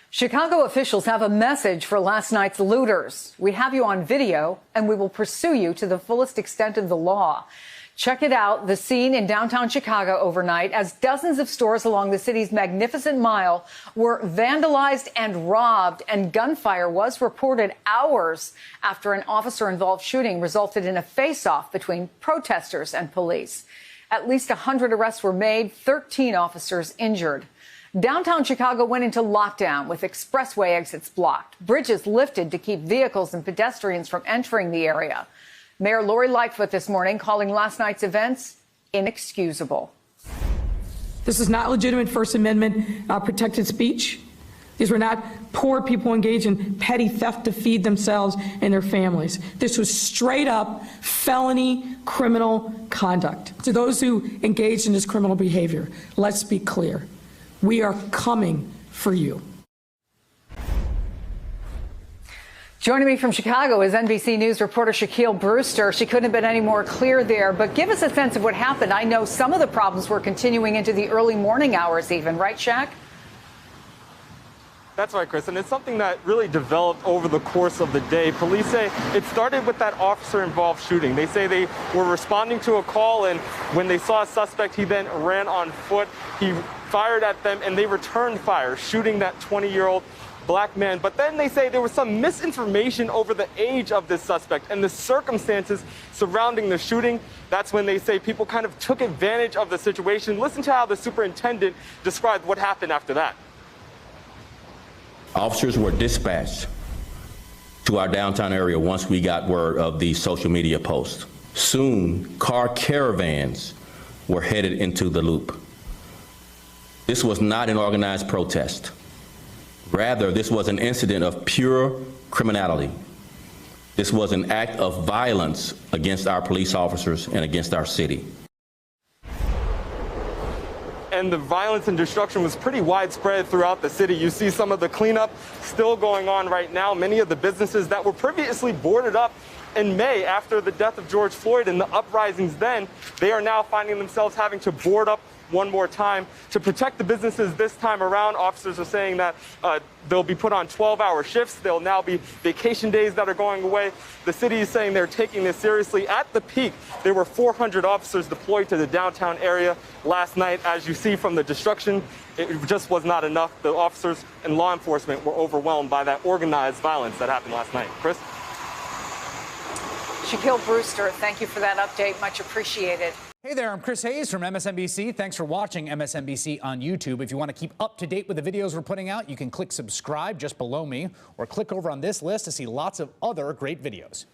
Chicago officials have a message for last night's looters. We have you on video, and we will pursue you to the fullest extent of the law. Check it out, the scene in downtown Chicago overnight as dozens of stores along the city's Magnificent Mile were vandalized and robbed, and gunfire was reported hours after an officer-involved shooting resulted in a face-off between protesters and police. At least 100 arrests were made, 13 officers injured. Downtown Chicago went into lockdown with expressway exits blocked, bridges lifted to keep vehicles and pedestrians from entering the area. Mayor Lori Lightfoot this morning calling last night's events inexcusable. This is not legitimate First Amendment protected speech. These were not poor people engaged in petty theft to feed themselves and their families. This was straight up felony criminal conduct. To those who engaged in this criminal behavior, let's be clear. We are coming for you. Joining me from Chicago is NBC News reporter Shaquille Brewster. She couldn't have been any more clear there, but give us a sense of what happened. I know some of the problems were continuing into the early morning hours even, right, Shaq? That's right, Chris, and it's something that really developed over the course of the day. Police say it started with that officer-involved shooting. They say they were responding to a call, and when they saw a suspect, he then ran on foot. He fired at them, and they returned fire, shooting that 20-year-old black man. But then they say there was some misinformation over the age of this suspect and the circumstances surrounding the shooting. That's when they say people kind of took advantage of the situation. Listen to how the superintendent described what happened after that. Officers were dispatched to our downtown area once we got word of the social media post. Soon, car caravans were headed into the loop. This was not an organized protest. Rather, this was an incident of pure criminality. This was an act of violence against our police officers and against our city. And the violence and destruction was pretty widespread throughout the city. You see some of the cleanup still going on right now. Many of the businesses that were previously boarded up in May after the death of George Floyd and the uprisings then, they are now finding themselves having to board up one more time. To protect the businesses this time around, officers are saying that they'll be put on 12-hour shifts. There'll now be vacation days that are going away. The city is saying they're taking this seriously. At the peak, there were 400 officers deployed to the downtown area last night. As you see from the destruction, it just was not enough. The officers and law enforcement were overwhelmed by that organized violence that happened last night. Chris? Shaquille Brewster, thank you for that update. Much appreciated. Hey there, I'm Chris Hayes from MSNBC. Thanks for watching MSNBC on YouTube. If you want to keep up to date with the videos we're putting out, you can click subscribe just below me or click over on this list to see lots of other great videos.